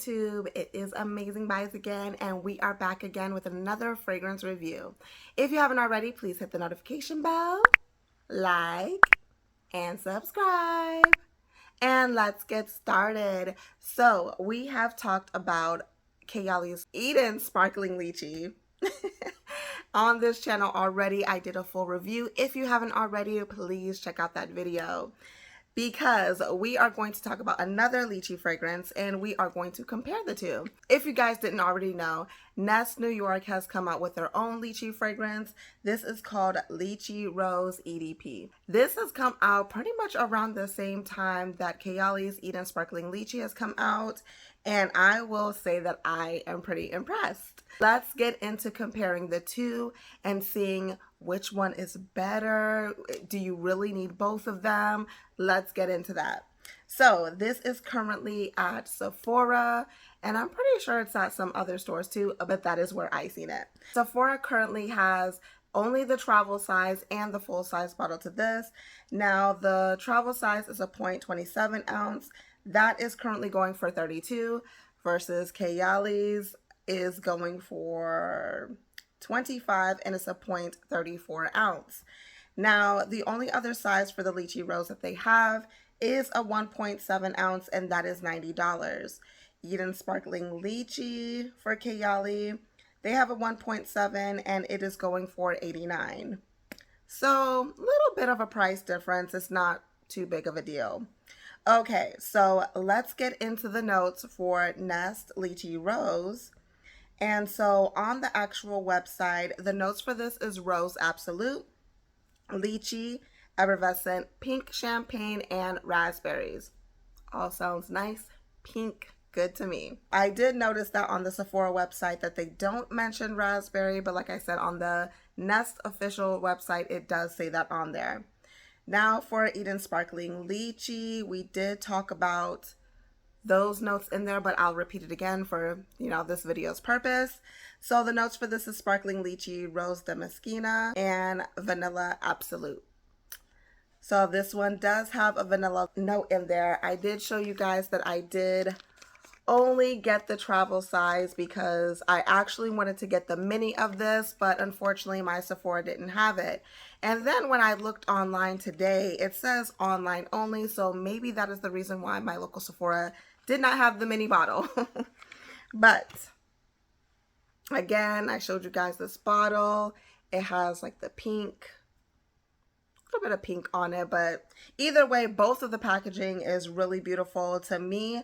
YouTube? It is Amazing Buys again, and we are back again with another fragrance review. If you haven't already, please hit the notification bell, like, and subscribe. And let's get started. So we have talked about Kayali's Eden Sparkling Lychee on this channel already. I did a full review. If you haven't already, please check out that video, because we are going to talk about another lychee fragrance and we are going to compare the two. If you guys didn't already know, Nest New York has come out with their own lychee fragrance. This is called Lychee Rose EDP. This has come out pretty much around the same time that Kayali's Eden Sparkling Lychee has come out, and I will say that I am pretty impressed. Let's get into comparing the two and seeing which one is better. Do you really need both of them? Let's get into that. So this is currently at Sephora, and I'm pretty sure it's at some other stores too, but that is where I seen it. Sephora currently has only the travel size and the full size bottle to this. Now the travel size is a 0.27 ounce. That is currently going for $32 versus Kayali's is going for $25 and it's a 0.34 ounce. Now the only other size for the Lychee Rose that they have is a 1.7 ounce, and that is $90. Eden Sparkling Lychee for Kayali, they have a 1.7 and it is going for $89. So a little bit of a price difference. It's not too big of a deal. Okay, so let's get into the notes for Nest Lychee Rose. And so on the actual website, the notes for this is Rose Absolute, Lychee, Effervescent, Pink Champagne, and Raspberries. All sounds nice. Pink, good to me. I did notice that on the Sephora website that they don't mention raspberry, but like I said, on the Nest official website, it does say that on there. Now for Eden Sparkling Lychee, we did talk about those notes in there, but I'll repeat it again for, this video's purpose. So the notes for this is Sparkling Lychee, Rose de Mesquina, and Vanilla Absolute. So this one does have a vanilla note in there. I did show you guys that I did only get the travel size because I actually wanted to get the mini of this, but unfortunately my Sephora didn't have it. And then when I looked online today, it says online only, so maybe that is the reason why my local Sephora did not have the mini bottle. But again, I showed you guys this bottle. It has like the pink, a little bit of pink on it, but either way, both of the packaging is really beautiful. To me,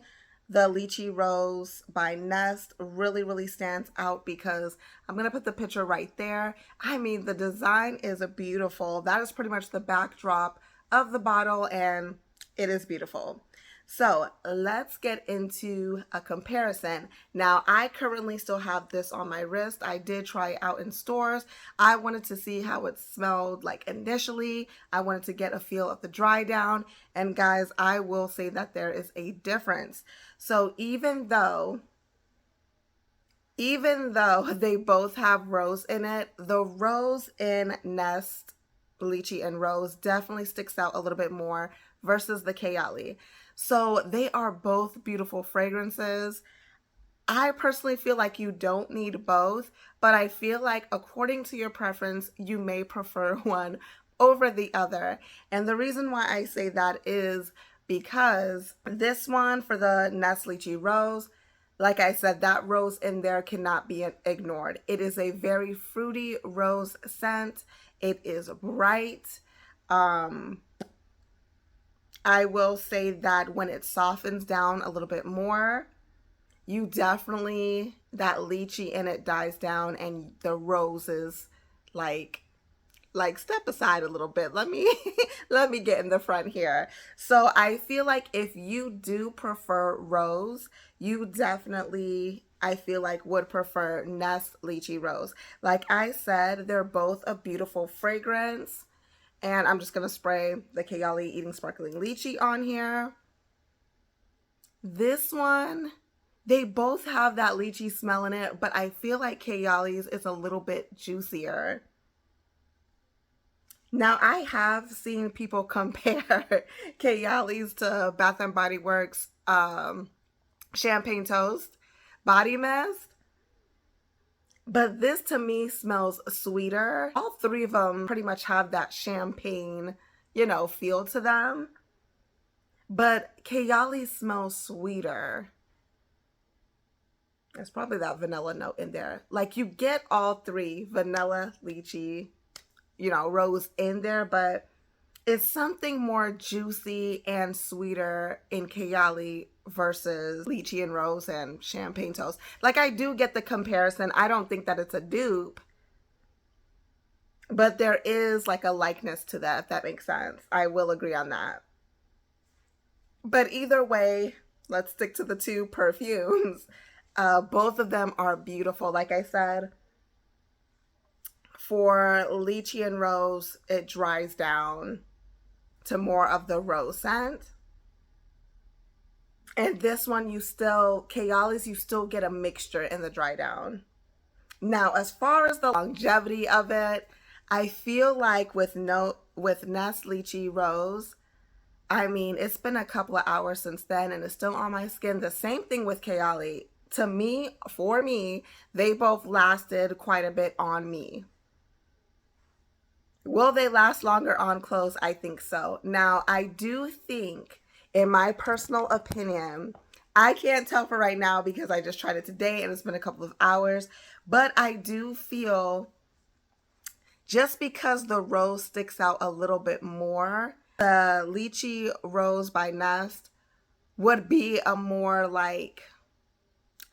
the Lychee Rose by Nest really stands out because I'm going to put the picture right there. I mean, the design is beautiful. That is pretty much the backdrop of the bottle, and it is beautiful. So let's get into a comparison. Now, I currently still have this on my wrist. I did try it out in stores. I wanted to see how it smelled like initially. I wanted to get a feel of the dry down. And guys, I will say that there is a difference. So even though they both have rose in it, the rose in Nest Lychee and Rose definitely sticks out a little bit more versus the Kayali. So they are both beautiful fragrances. I personally feel like you don't need both, but I feel like according to your preference, you may prefer one over the other. And the reason why I say that is because this one for the Nest Lychee Rose, like I said, that rose in there cannot be ignored. It is a very fruity rose scent. It is bright. I will say that when it softens down a little bit more, you definitely, that lychee in it dies down and the roses like step aside a little bit. Let me get in the front here. So I feel like if you do prefer rose, you definitely, I feel like, would prefer Nest Lychee Rose. Like I said, they're both a beautiful fragrance. And I'm just going to spray the Kayali Eden Sparkling Lychee on here. This one, they both have that lychee smell in it, but I feel like Kayali's is a little bit juicier. Now, I have seen people compare Kayali's to Bath and Body Works Champagne Toast Body Mist. But this to me smells sweeter. All three of them pretty much have that champagne, you know, feel to them. But Kayali smells sweeter. There's probably that vanilla note in there. Like you get all three, vanilla, lychee, you know, rose in there, but it's something more juicy and sweeter in Kayali versus lychee and rose and champagne toast. Like I do get the comparison. I don't think that it's a dupe, but there is like a likeness to that, if that makes sense. I will agree on that. But either way, let's stick to the two perfumes. Both of them are beautiful. Like I said, for lychee and rose, it dries down to more of the rose scent. And this one, you still, Kayali's, you still get a mixture in the dry down. Now, as far as the longevity of it, I feel like with Nest Lychee Rose, I mean, it's been a couple of hours since then and it's still on my skin. The same thing with Kayali. To me, for me, they both lasted quite a bit on me. Will they last longer on clothes? I think so. Now, I do think, in my personal opinion, I can't tell for right now because I just tried it today and it's been a couple of hours, but I do feel just because the rose sticks out a little bit more, the Lychee Rose by Nest would be a more like,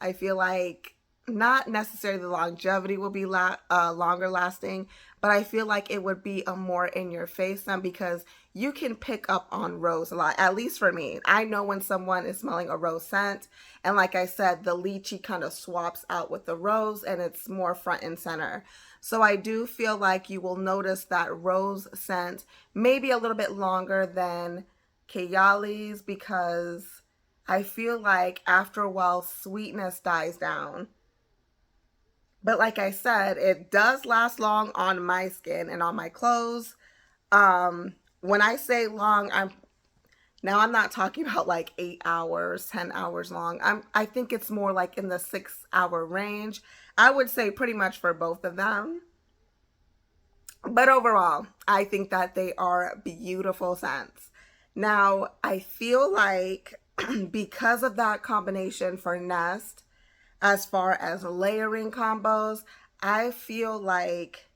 I feel like not necessarily the longevity will be longer lasting, but I feel like it would be a more in your face scent because you can pick up on rose a lot, at least for me. I know when someone is smelling a rose scent, and like I said, the lychee kind of swaps out with the rose and it's more front and center. So I do feel like you will notice that rose scent maybe a little bit longer than Kayali's because I feel like after a while sweetness dies down. But like I said, it does last long on my skin and on my clothes. When I say long, I'm not talking about like 8 hours, 10 hours long. I think it's more like in the 6-hour range. I would say pretty much for both of them. But overall, I think that they are beautiful scents. Now, I feel like because of that combination for Nest, as far as layering combos, I feel like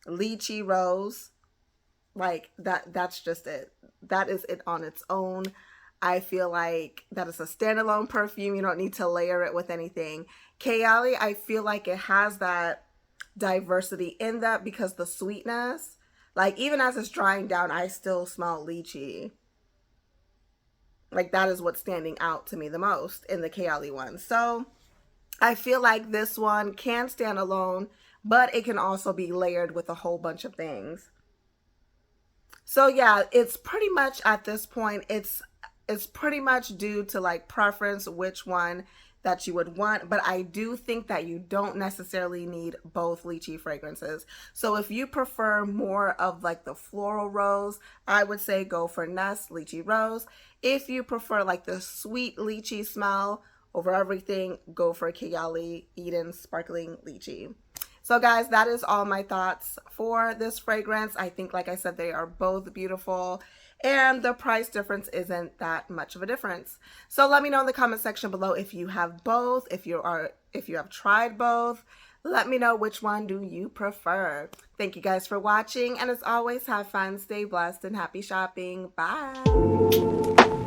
Lychee Rose, like that's just it. That is it on its own. I feel like that is a standalone perfume. You don't need to layer it with anything. Kayali, I feel like it has that diversity in that because the sweetness, like even as it's drying down, I still smell lychee. Like that is what's standing out to me the most in the Kayali one. So I feel like this one can stand alone, but it can also be layered with a whole bunch of things. So yeah, it's pretty much at this point, it's pretty much due to like preference, which one that you would want. But I do think that you don't necessarily need both lychee fragrances. So if you prefer more of like the floral rose, I would say go for Nest Lychee Rose. If you prefer like the sweet lychee smell over everything, go for Kayali Eden Sparkling Lychee. So guys, that is all my thoughts for this fragrance. I think, like I said, they are both beautiful and the price difference isn't that much of a difference. So let me know in the comment section below if you have both, if you have tried both. Let me know which one do you prefer. Thank you guys for watching, and as always, have fun, stay blessed, and happy shopping. Bye.